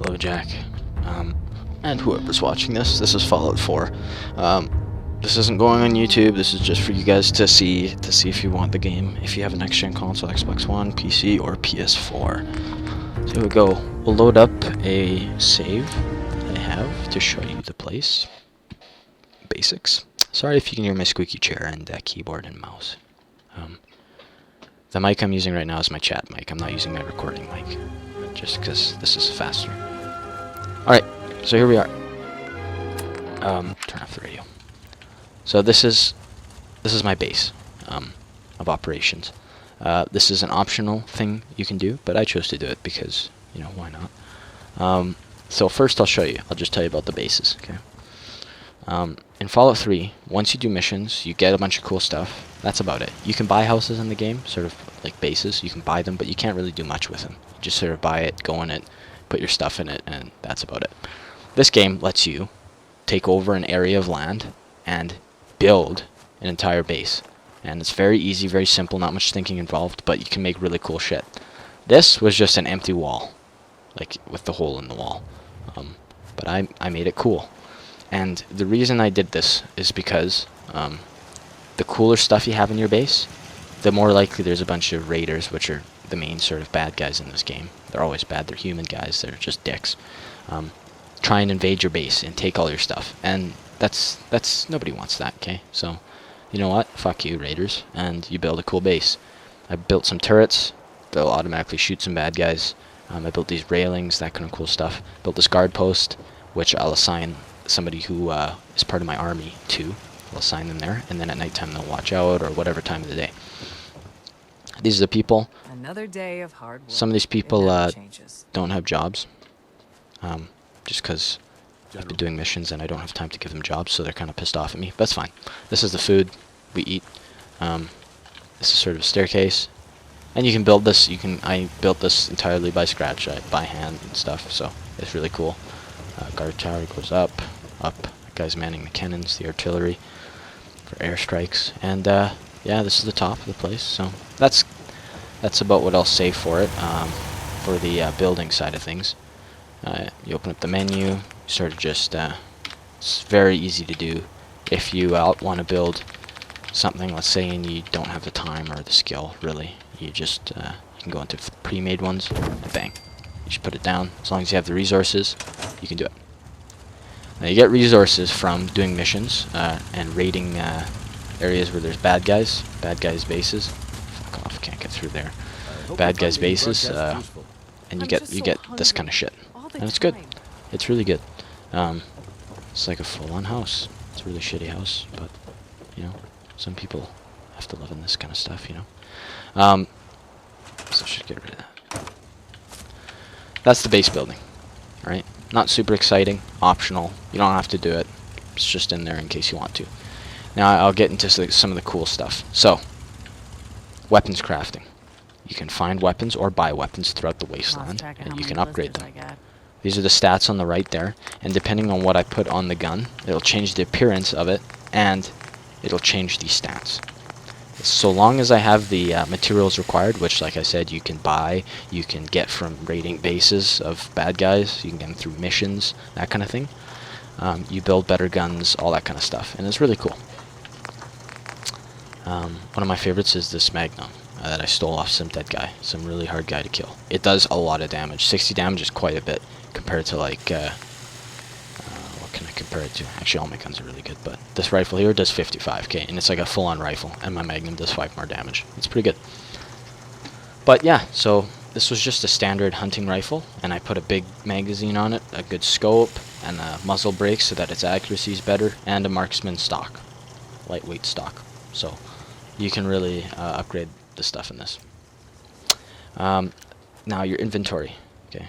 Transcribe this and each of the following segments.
Hello, Jack. And whoever's watching this, this is Fallout 4. This isn't going on YouTube. This is just for you guys to see if you want the game. If you have a next-gen console, Xbox One, PC, or PS4. So here we go. We'll load up a save that I have to show you the place. Basics. Sorry if you can hear my squeaky chair and keyboard and mouse. The mic I'm using right now is my chat mic. I'm not using my recording mic, just because this is faster. Alright, so here we are. Turn off the radio. So this is my base of operations. This is an optional thing you can do, but I chose to do it because, you know, why not? So first I'll show you. I'll just tell you about the bases, okay? In Fallout 3, once you do missions, you get a bunch of cool stuff. That's about it. You can buy houses in the game, sort of like bases. You can buy them, but you can't really do much with them. You just sort of buy it, go in it, put your stuff in it, and that's about it. This game lets you take over an area of land and build an entire base. And it's very easy, very simple, not much thinking involved, but you can make really cool shit. This was just an empty wall, like with the hole in the wall. But I made it cool. And the reason I did this is because the cooler stuff you have in your base, the more likely there's a bunch of raiders, which are the main sort of bad guys in this game. They're always bad. They're human guys. They're just dicks. Try and invade your base and take all your stuff. And that's nobody wants that, okay? So, you know what? Fuck you, raiders. And you build a cool base. I built some turrets. They'll automatically shoot some bad guys. I built these railings, that kind of cool stuff. Built this guard post, which I'll assign somebody who is part of my army to. I'll assign them there, and then at nighttime they'll watch out, or whatever time of the day. These are the people. Another day of hard work. Some of these people don't have jobs, just because I've been doing missions and I don't have time to give them jobs, so they're kind of pissed off at me. But that's fine. This is the food we eat. This is sort of a staircase, and you can build this. I built this entirely by scratch, by hand and stuff. So it's really cool. Guard tower goes up. That guy's manning the cannons, the artillery for airstrikes, and yeah, this is the top of the place. So that's about what I'll say for it. For the building side of things, you open up the menu. You sort of just it's very easy to do. If you want to build something, let's say, and you don't have the time or the skill, really, you just you can go into pre-made ones, and bang, you just put it down. As long as you have the resources, you can do it. Now you get resources from doing missions and raiding areas where there's bad guys bases. Fuck off, can't get through there. Bad guys bases, and you get this kind of shit, and it's good. It's really good. It's like a full-on house. It's a really shitty house, but you know, some people have to live in this kind of stuff, you know. So I should get rid of that. That's the base building, right? Not super exciting, optional. You don't have to do it. It's just in there in case you want to. Now I'll get into some of the cool stuff. So, weapons crafting. You can find weapons or buy weapons throughout the wasteland, and you can upgrade them. These are the stats on the right there, and depending on what I put on the gun, it'll change the appearance of it, and it'll change these stats. So long as I have the materials required, which, like I said, you can buy, you can get from raiding bases of bad guys, you can get them through missions, that kind of thing. You build better guns, all that kind of stuff, and it's really cool. One of my favorites is this Magnum that I stole off some dead guy, some really hard guy to kill. It does a lot of damage. 60 damage is quite a bit compared to, like, what can I compare it to? Actually, all my guns are really good, but this rifle here does 55k, and it's like a full-on rifle, and my Magnum does 5 more damage. It's pretty good. But yeah, so this was just a standard hunting rifle, and I put a big magazine on it, a good scope, and a muzzle brake so that its accuracy is better, and a marksman stock, lightweight stock. So you can really upgrade the stuff in this. Now your inventory. Okay,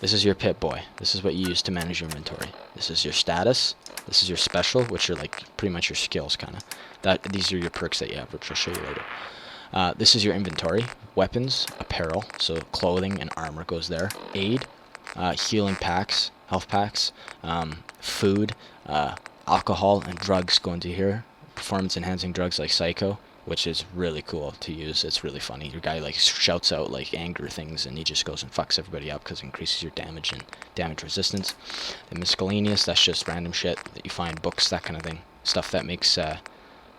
this is your Pip-Boy. This is what you use to manage your inventory. This is your status. This is your special, which are like pretty much your skills, kind of. These are your perks that you have, which I'll show you later. This is your inventory. Weapons, apparel, so clothing and armor goes there. Aid, healing packs, health packs, food, alcohol and drugs go into here. Performance enhancing drugs like Psycho which is really cool to use. It's really funny. Your guy like shouts out like anger things, and he just goes and fucks everybody up because it increases your damage and damage resistance. The miscellaneous, that's just random shit that you find, books, that kind of thing. Stuff that makes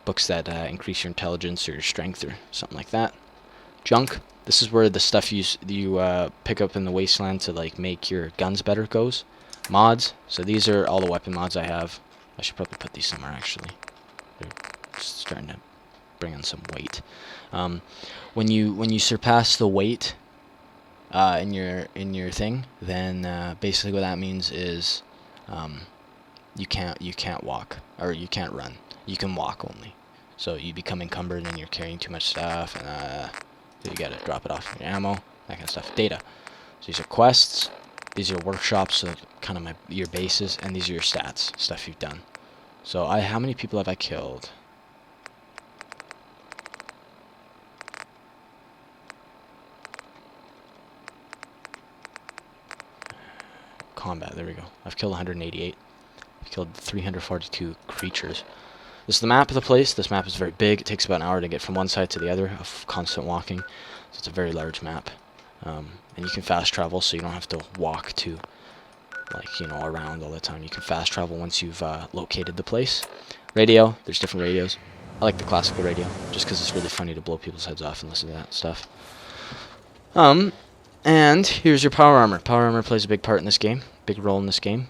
books that increase your intelligence or your strength or something like that. Junk. This is where the stuff you pick up in the wasteland to like make your guns better goes. Mods. So these are all the weapon mods I have. I should probably put these somewhere actually. They're just starting to bring on some weight. When you surpass the weight in your thing, then basically what that means is you can't walk, or you can't run. You can walk only. So you become encumbered and you're carrying too much stuff, and so you gotta drop it off your ammo, that kind of stuff. Data. So these are quests. These are workshops, so kind of your bases, and these are your stats, stuff you've done. So how many people have I killed? Combat, there we go. I've killed 188. I've killed 342 creatures. This is the map of the place. This map is very big. It takes about an hour to get from one side to the other of constant walking. So it's a very large map. And you can fast travel, so you don't have to walk to, like, around all the time. You can fast travel once you've located the place. Radio, there's different radios. I like the classical radio, just because it's really funny to blow people's heads off and listen to that stuff. And here's your power armor. Power armor plays a big part in this game, big role in this game.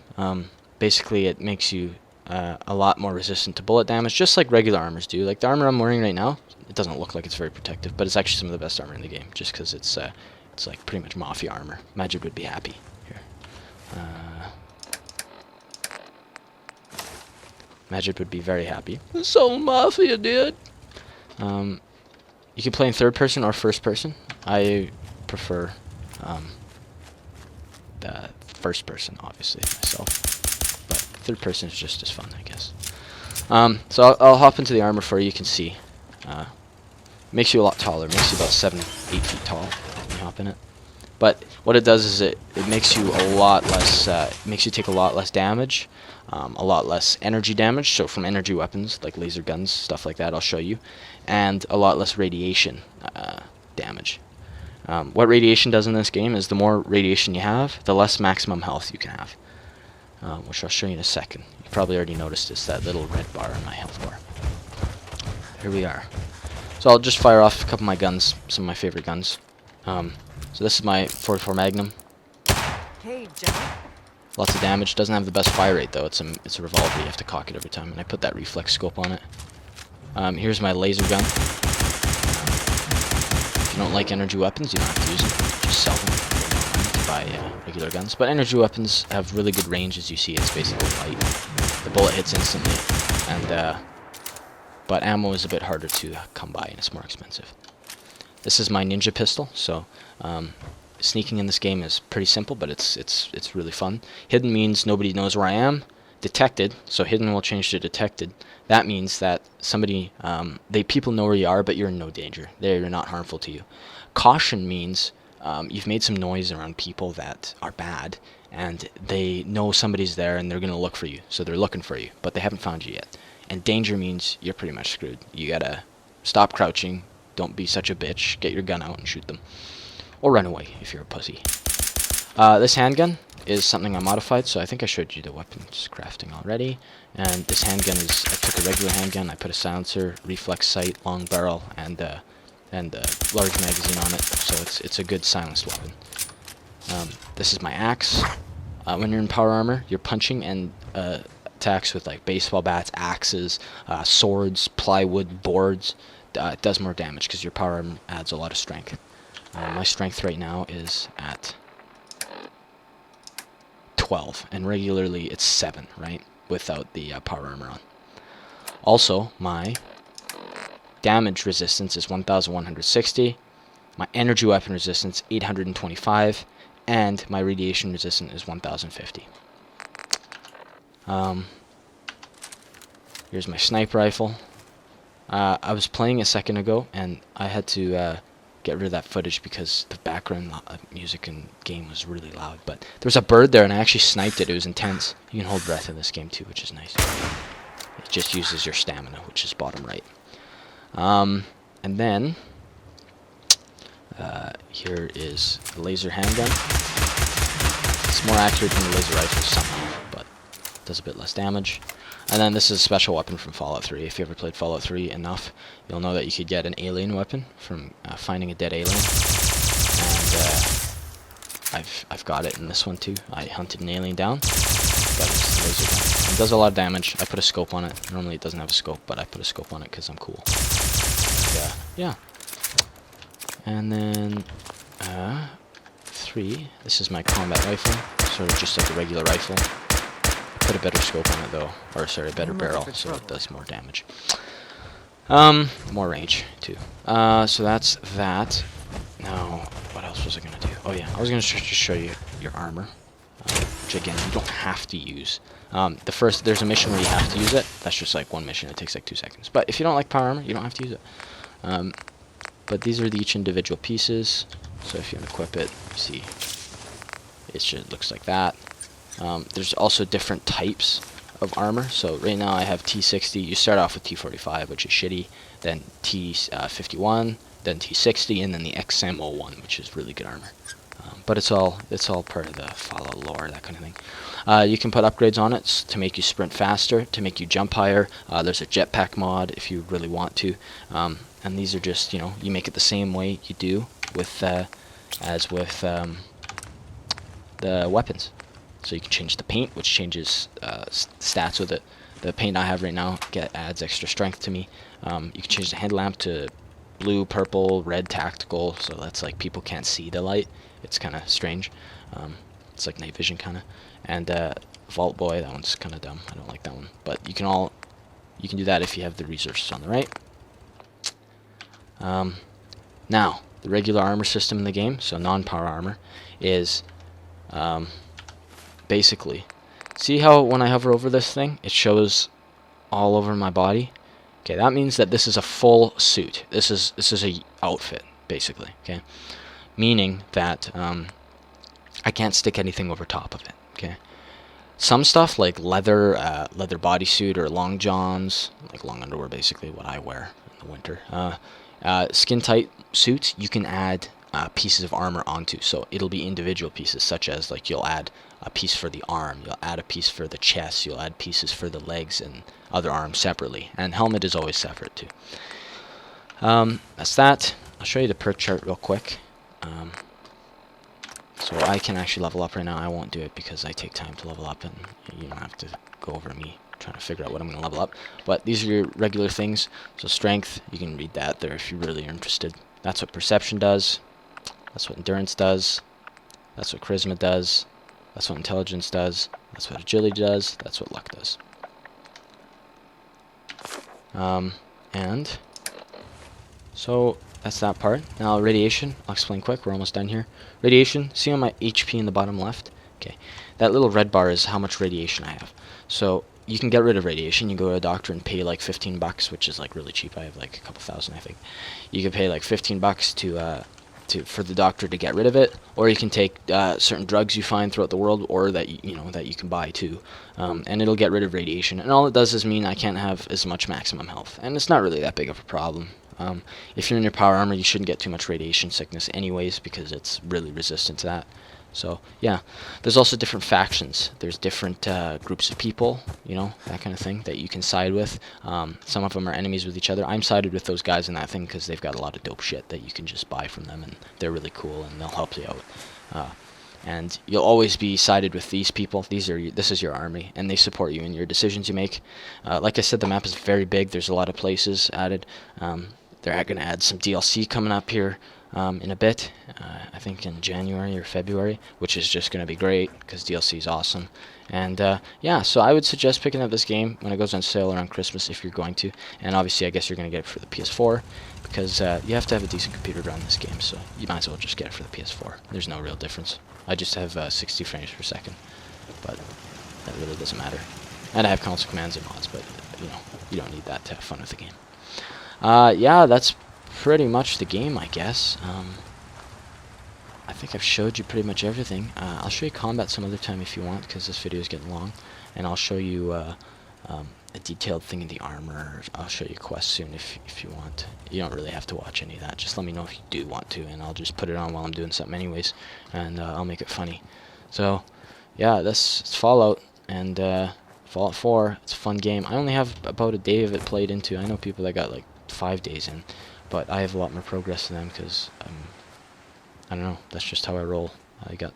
Basically, it makes you a lot more resistant to bullet damage, just like regular armors do. Like the armor I'm wearing right now, it doesn't look like it's very protective, but it's actually some of the best armor in the game, just because it's like pretty much Mafia armor. Majid would be happy here. Majid would be very happy. So Mafia, dude. You can play in third person or first person. I prefer the first person, obviously, myself. But third person is just as fun, I guess. So I'll hop into the armor for you. You can see. Makes you a lot taller. Makes you about 7, 8 feet tall when you hop in it. But what it does is it makes you a lot less. Makes you take a lot less damage, a lot less energy damage. So from energy weapons like laser guns, stuff like that, I'll show you, and a lot less radiation damage. What radiation does in this game is the more radiation you have, the less maximum health you can have, which I'll show you in a second. You probably already noticed it's that little red bar on my health bar. Here we are. So I'll just fire off a couple of my guns, some of my favorite guns. So this is my 44 Magnum. Hey, Jack. Lots of damage. Doesn't have the best fire rate though. It's a revolver. You have to cock it every time, and I put that reflex scope on it. Here's my laser gun. If you don't like energy weapons, you don't have to use them. Just sell them to buy regular guns. But energy weapons have really good range, as you see. It's basically light. The bullet hits instantly, and but ammo is a bit harder to come by, and it's more expensive. This is my ninja pistol. So sneaking in this game is pretty simple, but it's really fun. Hidden means nobody knows where I am. Detected, so hidden will change to detected. That means that people know where you are, but you're in no danger. They're not harmful to you. Caution means you've made some noise around people that are bad, and they know somebody's there, and they're going to look for you. So they're looking for you, but they haven't found you yet. And danger means you're pretty much screwed. You gotta stop crouching. Don't be such a bitch. Get your gun out and shoot them. Or run away if you're a pussy. This handgun is something I modified, so I think I showed you the weapons crafting already. And this handgun is, I took a regular handgun, I put a silencer, reflex sight, long barrel, and a large magazine on it, so it's a good silenced weapon. This is my axe. When you're in power armor, you're punching and attacks with like baseball bats, axes, swords, plywood, boards. It does more damage because your power armor adds a lot of strength. My strength right now is at 12, and regularly it's 7, right? Without the power armor on. Also, my damage resistance is 1,160, my energy weapon resistance 825, and my radiation resistance is 1,050. Here's my sniper rifle. I was playing a second ago, and I had to get rid of that footage because the background music and game was really loud. But there was a bird there, and I actually sniped it. It was intense. You can hold breath in this game too, which is nice. It just uses your stamina, which is bottom right. And then here is a laser handgun. It's more accurate than the laser rifle somehow, but does a bit less damage. And then this is a special weapon from Fallout 3. If you ever played Fallout 3 enough, you'll know that you could get an alien weapon from finding a dead alien. And I've got it in this one too. I hunted an alien down. Got this laser gun. It does a lot of damage. I put a scope on it. Normally it doesn't have a scope, but I put a scope on it because I'm cool. And, yeah. And then 3. This is my combat rifle. Sort of just like a regular rifle. Put a better scope on it though, or sorry, a better barrel, so it does more damage. More range too. So that's that. Now, what else was I gonna do? Oh yeah, I was gonna just show you your armor, which again you don't have to use. There's a mission where you have to use it. That's just like one mission. It takes like 2 seconds. But if you don't like power armor, you don't have to use it. But these are each individual pieces. So if you equip it, you see, it just looks like that. There's also different types of armor. So right now I have T60. You start off with T45, which is shitty, then T51, then T60, and then the XM01, which is really good armor. But it's all part of the Fallout lore, that kind of thing. You can put upgrades on it to make you sprint faster, to make you jump higher. There's a jetpack mod if you really want to. And these are just, you make it the same way you do with as with the weapons. So you can change the paint, which changes stats with it. The paint I have right now adds extra strength to me. You can change the hand lamp to blue, purple, red tactical, so that's like people can't see the light. It's kind of strange. It's like night vision kind of. And Vault Boy, that one's kind of dumb. I don't like that one. But you can do that if you have the resources on the right. Now, the regular armor system in the game, so non-power armor, is basically, see how when I hover over this thing, it shows all over my body? Okay, that means that this is a full suit. This is a outfit, basically, okay? Meaning that I can't stick anything over top of it, okay? Some stuff like leather bodysuit or long johns, like long underwear, basically what I wear in the winter. Skin tight suits, you can add pieces of armor onto, so it'll be individual pieces, such as like you'll add a piece for the arm, you'll add a piece for the chest, you'll add pieces for the legs and other arms separately, and helmet is always separate too. That's that. I'll show you the perk chart real quick. So I can actually level up right now. I won't do it because I take time to level up, and you don't have to go over me trying to figure out what I'm going to level up. But these are your regular things. So strength, you can read that there if you really are interested. That's what perception does. That's what endurance does. That's what charisma does. That's what intelligence does. That's what agility does. That's what luck does. And so that's that part. Now radiation, I'll explain quick. We're almost done here. Radiation, see on my HP in the bottom left? Okay, that little red bar is how much radiation I have. So you can get rid of radiation. You go to a doctor and pay like 15 bucks, which is like really cheap. I have like a couple thousand, I think. You can pay like 15 bucks for the doctor to get rid of it, or you can take certain drugs you find throughout the world, or that that you can buy too, and it'll get rid of radiation. And all it does is mean I can't have as much maximum health, and it's not really that big of a problem. If you're in your power armor, you shouldn't get too much radiation sickness anyways, because it's really resistant to that. So yeah, there's also different factions. There's different groups of people, that kind of thing, that you can side with. Some of them are enemies with each other. I'm sided with those guys in that thing because they've got a lot of dope shit that you can just buy from them, and they're really cool and they'll help you out. And you'll always be sided with these people. This is your army, and they support you in your decisions you make. Like I said, the map is very big. There's a lot of places added. They're going to add some DLC coming up here in a bit, I think in January or February, which is just going to be great because DLC is awesome. And yeah, so I would suggest picking up this game when it goes on sale around Christmas if you're going to. And obviously I guess you're going to get it for the PS4 because you have to have a decent computer to run this game, so you might as well just get it for the PS4. There's no real difference. I just have 60 frames per second, but that really doesn't matter. And I have console commands and mods, but you don't need that to have fun with the game. Yeah, that's pretty much the game, I guess. I think I've showed you pretty much everything. I'll show you combat some other time if you want, because this video is getting long, and I'll show you a detailed thing in the armor. I'll show you quests soon if you want. You don't really have to watch any of that. Just let me know if you do want to, and I'll just put it on while I'm doing something anyways, and I'll make it funny. So, yeah, it's Fallout, and Fallout 4. It's a fun game. I only have about a day of it played into. I know people that got like 5 days in, but I have a lot more progress than them because I don't know. That's just how I roll. I got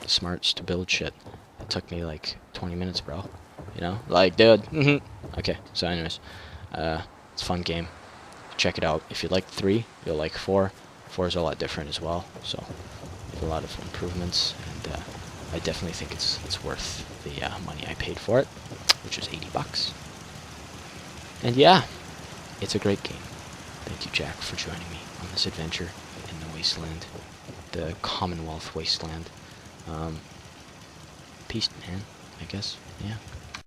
the smarts to build shit. It took me like 20 minutes, bro. You know, like, dude. Okay, so anyways, it's a fun game. Check it out. If you like 3, you'll like 4. 4 is a lot different as well, so a lot of improvements, and I definitely think it's worth the money I paid for it, which was $80. And yeah, it's a great game. Thank you, Jack, for joining me on this adventure in the wasteland, the Commonwealth wasteland. Peace, man. I guess. Yeah.